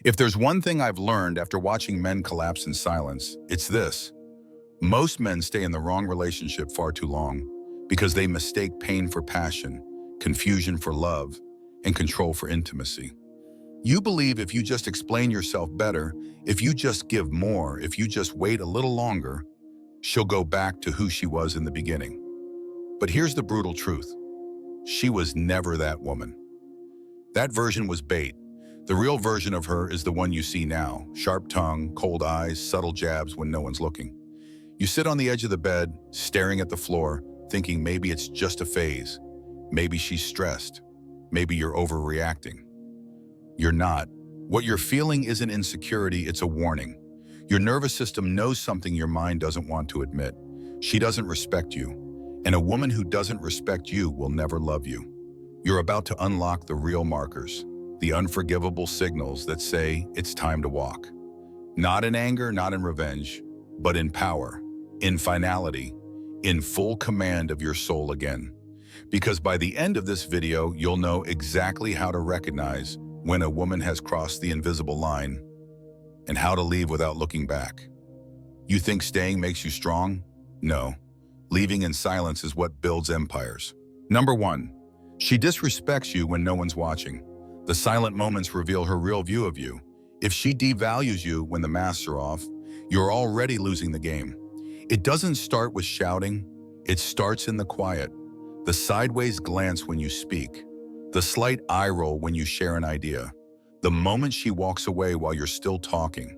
If there's one thing I've learned after watching men collapse in silence, it's this. Most men stay in the wrong relationship far too long because they mistake pain for passion, confusion for love, and control for intimacy. You believe if you just explain yourself better, if you just give more, if you just wait a little longer, she'll go back to who she was in the beginning. But here's the brutal truth. She was never that woman. That version was bait. The real version of her is the one you see now. Sharp tongue, cold eyes, subtle jabs when no one's looking. You sit on the edge of the bed, staring at the floor, thinking maybe it's just a phase. Maybe she's stressed. Maybe you're overreacting. You're not. What you're feeling isn't insecurity, it's a warning. Your nervous system knows something your mind doesn't want to admit. She doesn't respect you. And a woman who doesn't respect you will never love you. You're about to unlock the real markers, the unforgivable signals that say it's time to walk. Not in anger, not in revenge, but in power, in finality, in full command of your soul again. Because by the end of this video, you'll know exactly how to recognize when a woman has crossed the invisible line and how to leave without looking back. You think staying makes you strong? No. Leaving in silence is what builds empires. Number 1, she disrespects you when no one's watching. The silent moments reveal her real view of you. If she devalues you when the masks are off, you're already losing the game. It doesn't start with shouting, it starts in the quiet. The sideways glance when you speak, the slight eye roll when you share an idea. The moment she walks away while you're still talking,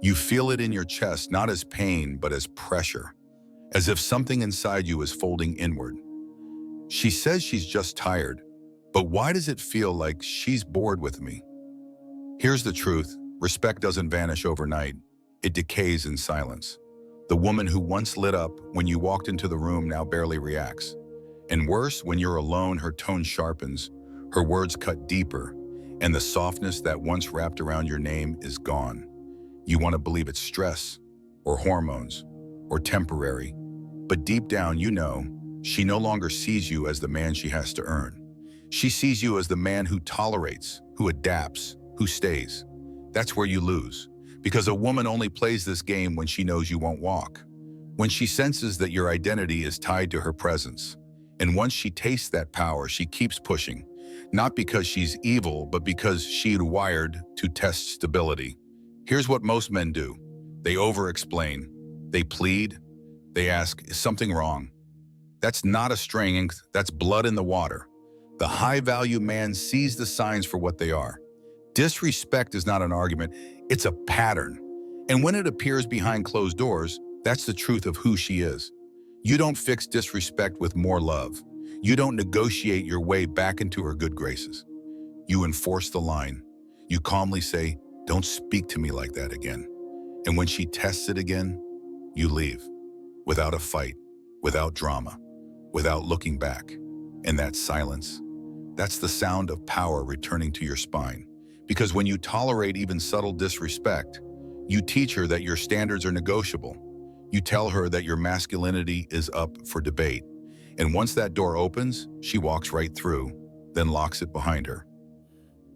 you feel it in your chest, not as pain, but as pressure, as if something inside you is folding inward. She says she's just tired, but why does it feel like she's bored with me? Here's the truth. Respect doesn't vanish overnight. It decays in silence. The woman who once lit up when you walked into the room now barely reacts. And worse, when you're alone, her tone sharpens, her words cut deeper, and the softness that once wrapped around your name is gone. You want to believe it's stress, or hormones, or temporary, but deep down you know she no longer sees you as the man she has to earn. She sees you as the man who tolerates, who adapts, who stays. That's where you lose, because a woman only plays this game when she knows you won't walk, when she senses that your identity is tied to her presence. And once she tastes that power, she keeps pushing, not because she's evil, but because she's wired to test stability. Here's what most men do. They over-explain, they plead, they ask, is something wrong? That's not a strength, that's blood in the water. The high-value man sees the signs for what they are. Disrespect is not an argument, it's a pattern. And when it appears behind closed doors, that's the truth of who she is. You don't fix disrespect with more love. You don't negotiate your way back into her good graces. You enforce the line. You calmly say, don't speak to me like that again. And when she tests it again, you leave. Without a fight, without drama, without looking back. And that silence, that's the sound of power returning to your spine. Because when you tolerate even subtle disrespect, you teach her that your standards are negotiable. You tell her that your masculinity is up for debate. And once that door opens, she walks right through, then locks it behind her.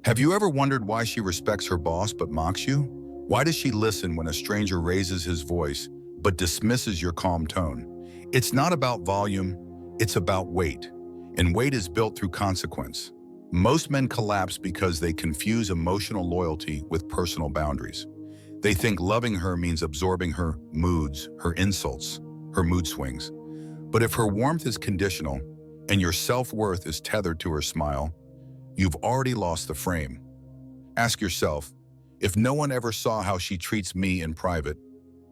Have you ever wondered why she respects her boss but mocks you? Why does she listen when a stranger raises his voice but dismisses your calm tone? It's not about volume, it's about weight. And weight is built through consequence. Most men collapse because they confuse emotional loyalty with personal boundaries. They think loving her means absorbing her moods, her insults, her mood swings. But if her warmth is conditional and your self-worth is tethered to her smile, you've already lost the frame. Ask yourself, if no one ever saw how she treats me in private,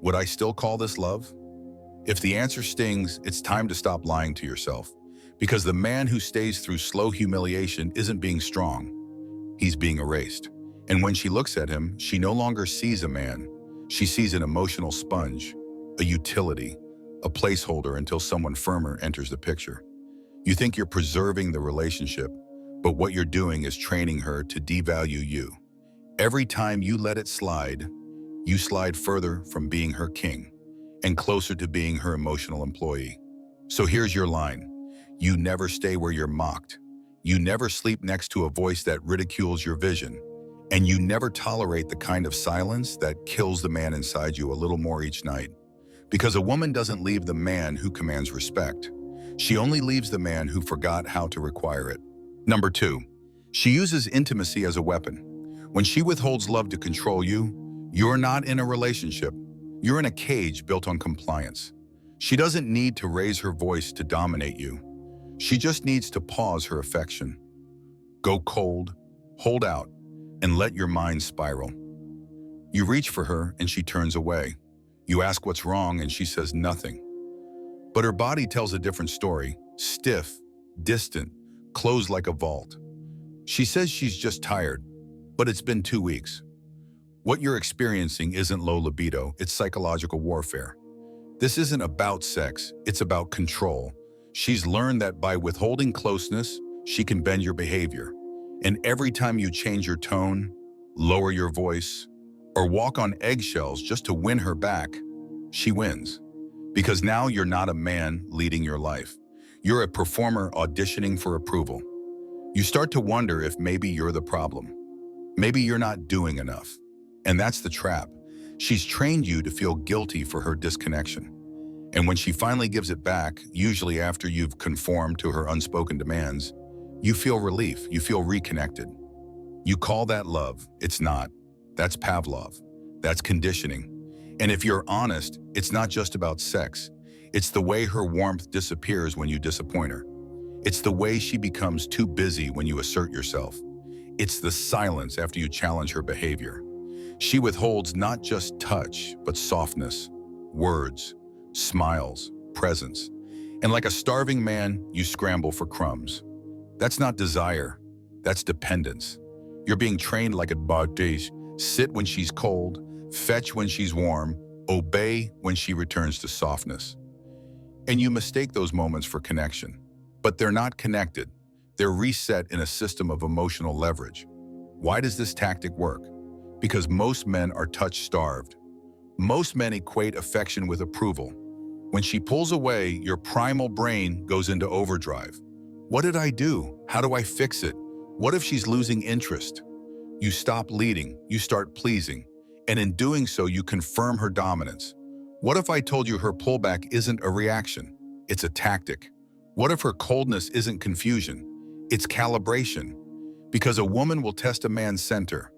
would I still call this love? If the answer stings, it's time to stop lying to yourself. Because the man who stays through slow humiliation isn't being strong, he's being erased. And when she looks at him, she no longer sees a man. She sees an emotional sponge, a utility, a placeholder until someone firmer enters the picture. You think you're preserving the relationship, but what you're doing is training her to devalue you. Every time you let it slide, you slide further from being her king and closer to being her emotional employee. So here's your line. You never stay where you're mocked. You never sleep next to a voice that ridicules your vision. And you never tolerate the kind of silence that kills the man inside you a little more each night. Because a woman doesn't leave the man who commands respect. She only leaves the man who forgot how to require it. Number 2, she uses intimacy as a weapon. When she withholds love to control you, you're not in a relationship. You're in a cage built on compliance. She doesn't need to raise her voice to dominate you. She just needs to pause her affection. Go cold, hold out, and let your mind spiral. You reach for her and she turns away. You ask what's wrong and she says nothing. But her body tells a different story, stiff, distant, closed like a vault. She says she's just tired, but it's been 2 weeks. What you're experiencing isn't low libido, it's psychological warfare. This isn't about sex, it's about control. She's learned that by withholding closeness, she can bend your behavior. And every time you change your tone, lower your voice, or walk on eggshells just to win her back, she wins. Because now you're not a man leading your life. You're a performer auditioning for approval. You start to wonder if maybe you're the problem. Maybe you're not doing enough. And that's the trap. She's trained you to feel guilty for her disconnection. And when she finally gives it back, usually after you've conformed to her unspoken demands, you feel relief, you feel reconnected. You call that love. It's not. That's Pavlov. That's conditioning. And if you're honest, it's not just about sex. It's the way her warmth disappears when you disappoint her. It's the way she becomes too busy when you assert yourself. It's the silence after you challenge her behavior. She withholds not just touch, but softness, words, smiles, presence. And like a starving man, you scramble for crumbs. That's not desire, that's dependence. You're being trained like a bardage, sit when she's cold, fetch when she's warm, obey when she returns to softness. And you mistake those moments for connection. But they're not connected. They're reset in a system of emotional leverage. Why does this tactic work? Because most men are touch-starved. Most men equate affection with approval. When she pulls away, your primal brain goes into overdrive. What did I do? How do I fix it? What if she's losing interest? You stop leading, you start pleasing, and in doing so, you confirm her dominance. What if I told you her pullback isn't a reaction? It's a tactic. What if her coldness isn't confusion? It's calibration. Because a woman will test a man's center,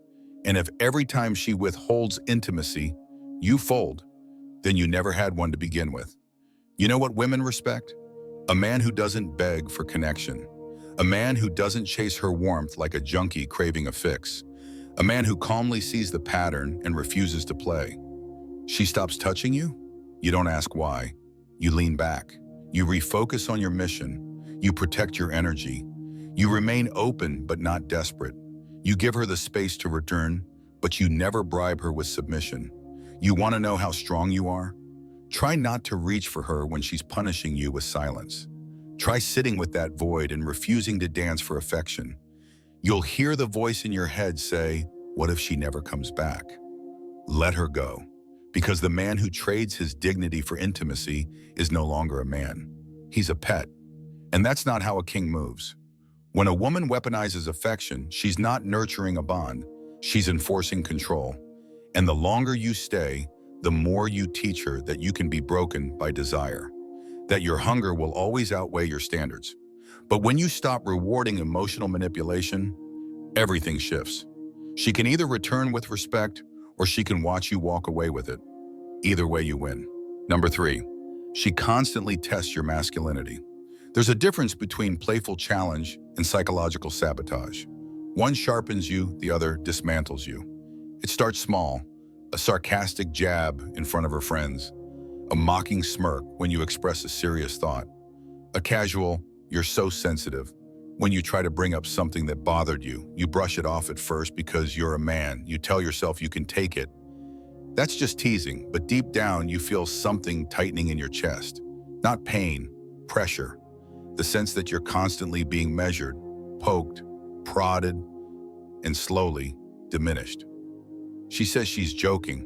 and if every time she withholds intimacy, you fold, then you never had one to begin with. You know what women respect? A man who doesn't beg for connection. A man who doesn't chase her warmth like a junkie craving a fix. A man who calmly sees the pattern and refuses to play. She stops touching you? You don't ask why. You lean back. You refocus on your mission. You protect your energy. You remain open but not desperate. You give her the space to return, but you never bribe her with submission. You want to know how strong you are? Try not to reach for her when she's punishing you with silence. Try sitting with that void and refusing to dance for affection. You'll hear the voice in your head say, "What if she never comes back?" Let her go. Because the man who trades his dignity for intimacy is no longer a man. He's a pet. And that's not how a king moves. When a woman weaponizes affection, she's not nurturing a bond, she's enforcing control. And the longer you stay, the more you teach her that you can be broken by desire, that your hunger will always outweigh your standards. But when you stop rewarding emotional manipulation, everything shifts. She can either return with respect or she can watch you walk away with it. Either way, you win. Number 3, she constantly tests your masculinity. There's a difference between playful challenge and psychological sabotage. One sharpens you, the other dismantles you. It starts small, a sarcastic jab in front of her friends, a mocking smirk when you express a serious thought, a casual, "You're so sensitive." When you try to bring up something that bothered you, you brush it off at first because you're a man. You tell yourself you can take it. That's just teasing, but deep down you feel something tightening in your chest. Not pain, pressure. The sense that you're constantly being measured, poked, prodded, and slowly diminished. She says she's joking.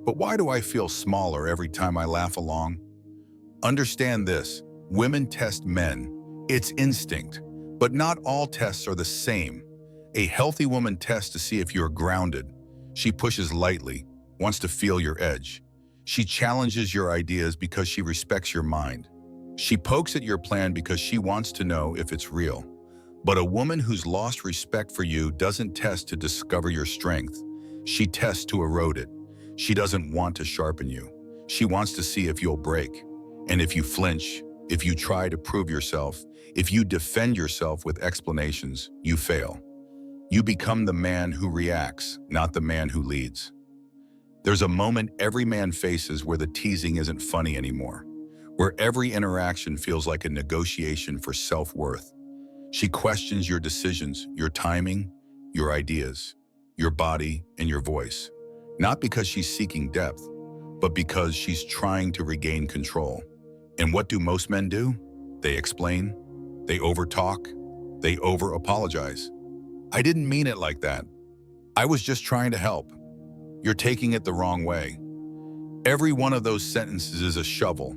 But why do I feel smaller every time I laugh along? Understand this, women test men. It's instinct. But not all tests are the same. A healthy woman tests to see if you're grounded. She pushes lightly, wants to feel your edge. She challenges your ideas because she respects your mind. She pokes at your plan because she wants to know if it's real. But a woman who's lost respect for you doesn't test to discover your strength. She tests to erode it. She doesn't want to sharpen you. She wants to see if you'll break. And if you flinch, if you try to prove yourself, if you defend yourself with explanations, you fail. You become the man who reacts, not the man who leads. There's a moment every man faces where the teasing isn't funny anymore, where every interaction feels like a negotiation for self-worth. She questions your decisions, your timing, your ideas, your body, and your voice. Not because she's seeking depth, but because she's trying to regain control. And what do most men do? They explain, they overtalk, they over-apologize. I didn't mean it like that. I was just trying to help. You're taking it the wrong way. Every one of those sentences is a shovel,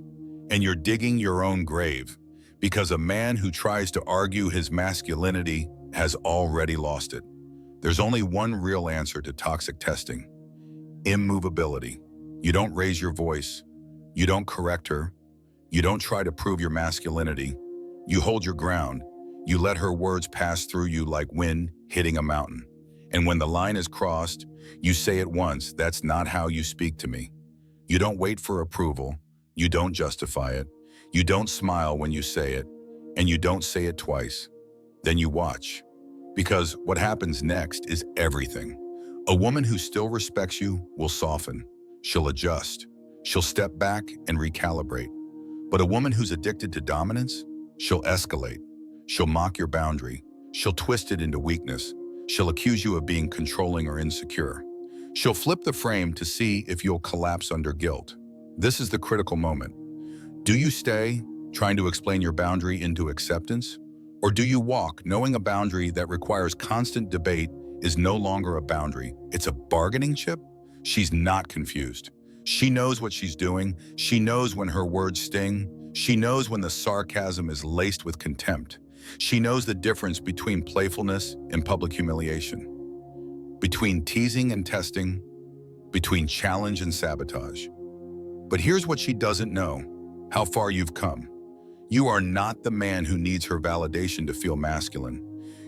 and you're digging your own grave, because a man who tries to argue his masculinity has already lost it. There's only one real answer to toxic testing: immovability. You don't raise your voice. You don't correct her. You don't try to prove your masculinity. You hold your ground. You let her words pass through you like wind hitting a mountain. And when the line is crossed, you say it once: that's not how you speak to me. You don't wait for approval. You don't justify it. You don't smile when you say it. And you don't say it twice. Then you watch. Because what happens next is everything. A woman who still respects you will soften. She'll adjust. She'll step back and recalibrate. But a woman who's addicted to dominance, she'll escalate. She'll mock your boundary. She'll twist it into weakness. She'll accuse you of being controlling or insecure. She'll flip the frame to see if you'll collapse under guilt. This is the critical moment. Do you stay, trying to explain your boundary into acceptance? Or do you walk, knowing a boundary that requires constant debate is no longer a boundary, it's a bargaining chip? She's not confused. She knows what she's doing. She knows when her words sting. She knows when the sarcasm is laced with contempt. She knows the difference between playfulness and public humiliation, between teasing and testing, between challenge and sabotage. But here's what she doesn't know: how far you've come. You are not the man who needs her validation to feel masculine.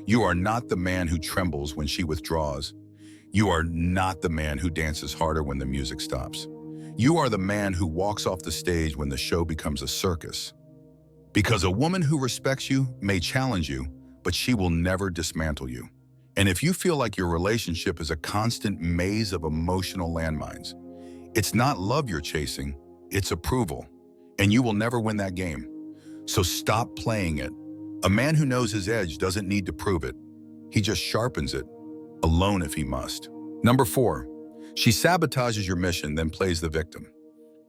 You are not the man who trembles when she withdraws. You are not the man who dances harder when the music stops. You are the man who walks off the stage when the show becomes a circus. Because a woman who respects you may challenge you, but she will never dismantle you. And if you feel like your relationship is a constant maze of emotional landmines, it's not love you're chasing, it's approval. And you will never win that game. So stop playing it. A man who knows his edge doesn't need to prove it. He just sharpens it, alone if he must. Number 4, she sabotages your mission, then plays the victim.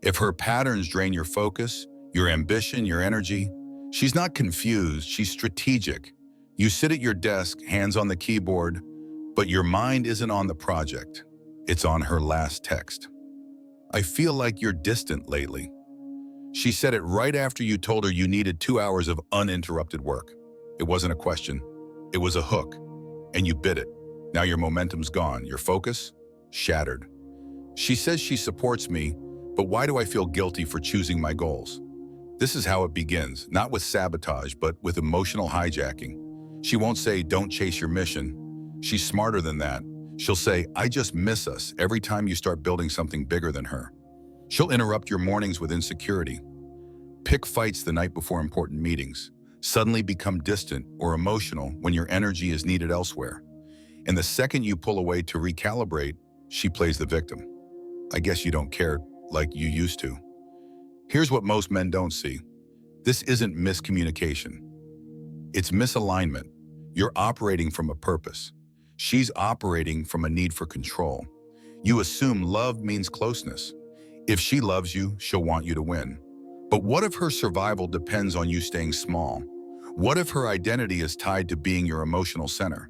If her patterns drain your focus, your ambition, your energy, she's not confused, she's strategic. You sit at your desk, hands on the keyboard, but your mind isn't on the project. It's on her last text. I feel like you're distant lately. She said it right after you told her you needed 2 hours of uninterrupted work. It wasn't a question, it was a hook, and you bit it. Now your momentum's gone, your focus, shattered. She says she supports me, but why do I feel guilty for choosing my goals? This is how it begins, not with sabotage, but with emotional hijacking. She won't say, don't chase your mission. She's smarter than that. She'll say, I just miss us every time you start building something bigger than her. She'll interrupt your mornings with insecurity, pick fights the night before important meetings, suddenly become distant or emotional when your energy is needed elsewhere. And the second you pull away to recalibrate, she plays the victim. I guess you don't care like you used to. Here's what most men don't see. This isn't miscommunication. It's misalignment. You're operating from a purpose. She's operating from a need for control. You assume love means closeness. If she loves you, she'll want you to win. But what if her survival depends on you staying small? What if her identity is tied to being your emotional center?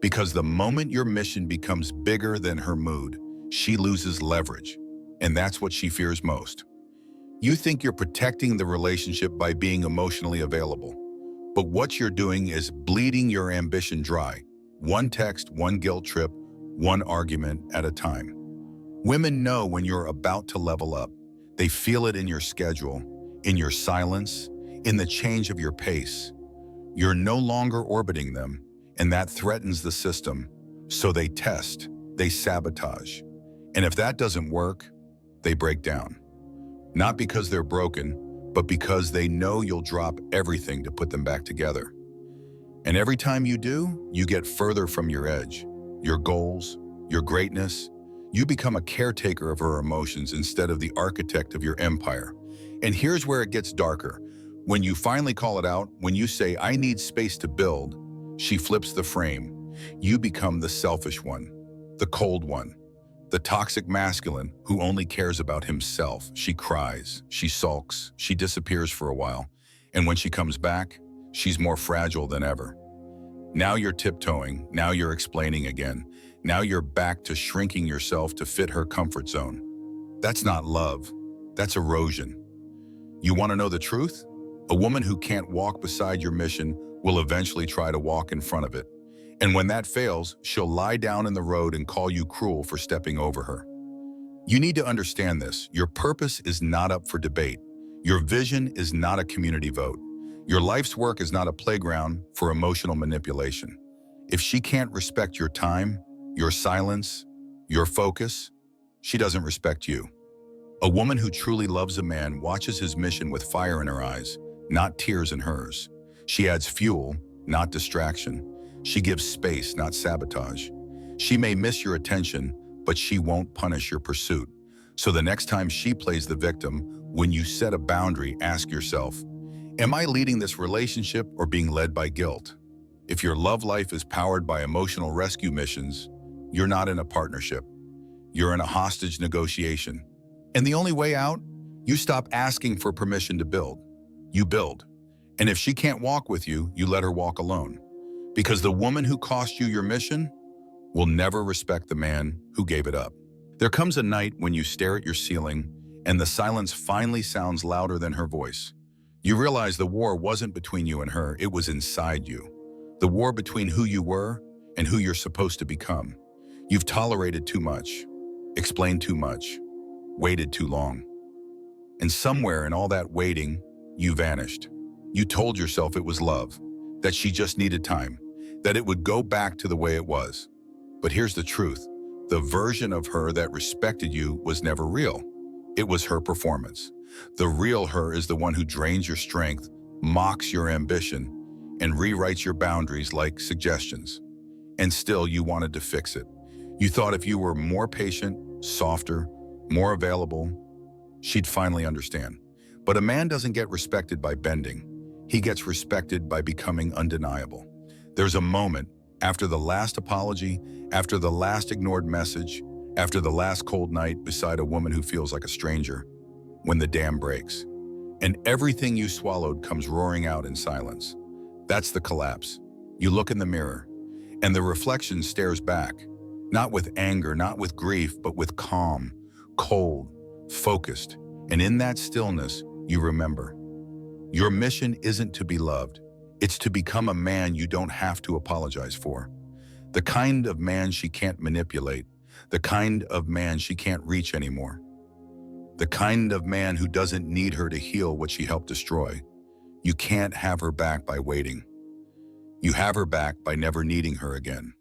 Because the moment your mission becomes bigger than her mood, she loses leverage. And that's what she fears most. You think you're protecting the relationship by being emotionally available. But what you're doing is bleeding your ambition dry, One text, one guilt trip, one argument at a time. Women know when you're about to level up. They feel it in your schedule, in your silence, in the change of your pace. You're no longer orbiting them, and that threatens the system. So they test, they sabotage. And if that doesn't work, they break down. Not because they're broken, but because they know you'll drop everything to put them back together. And every time you do, you get further from your edge, your goals, your greatness. You become a caretaker of her emotions instead of the architect of your empire. And here's where it gets darker. When you finally call it out, when you say, "I need space to build," she flips the frame. You become the selfish one, the cold one, the toxic masculine who only cares about himself. She cries, she sulks, she disappears for a while. And when she comes back, she's more fragile than ever. Now you're tiptoeing, now you're explaining again. Now you're back to shrinking yourself to fit her comfort zone. That's not love, that's erosion. You want to know the truth? A woman who can't walk beside your mission will eventually try to walk in front of it. And when that fails, she'll lie down in the road and call you cruel for stepping over her. You need to understand this. Your purpose is not up for debate. Your vision is not a community vote. Your life's work is not a playground for emotional manipulation. If she can't respect your time, your silence, your focus, she doesn't respect you. A woman who truly loves a man watches his mission with fire in her eyes, not tears in hers. She adds fuel, not distraction. She gives space, not sabotage. She may miss your attention, but she won't punish your pursuit. So the next time she plays the victim, when you set a boundary, ask yourself, am I leading this relationship or being led by guilt? If your love life is powered by emotional rescue missions, you're not in a partnership. You're in a hostage negotiation. And the only way out? You stop asking for permission to build. You build. And if she can't walk with you, you let her walk alone. Because the woman who cost you your mission will never respect the man who gave it up. There comes a night when you stare at your ceiling and the silence finally sounds louder than her voice. You realize the war wasn't between you and her, it was inside you. The war between who you were and who you're supposed to become. You've tolerated too much, explained too much, waited too long. And somewhere in all that waiting, you vanished. You told yourself it was love, that she just needed time, that it would go back to the way it was. But here's the truth. The version of her that respected you was never real. It was her performance. The real her is the one who drains your strength, mocks your ambition, and rewrites your boundaries like suggestions. And still you wanted to fix it. You thought if you were more patient, softer, more available, she'd finally understand. But a man doesn't get respected by bending. He gets respected by becoming undeniable. There's a moment, after the last apology, after the last ignored message, after the last cold night beside a woman who feels like a stranger, when the dam breaks. And everything you swallowed comes roaring out in silence. That's the collapse. You look in the mirror, and the reflection stares back, not with anger, not with grief, but with calm, cold, focused. And in that stillness, you remember. Your mission isn't to be loved. It's to become a man you don't have to apologize for. The kind of man she can't manipulate. The kind of man she can't reach anymore. The kind of man who doesn't need her to heal what she helped destroy. You can't have her back by waiting. You have her back by never needing her again.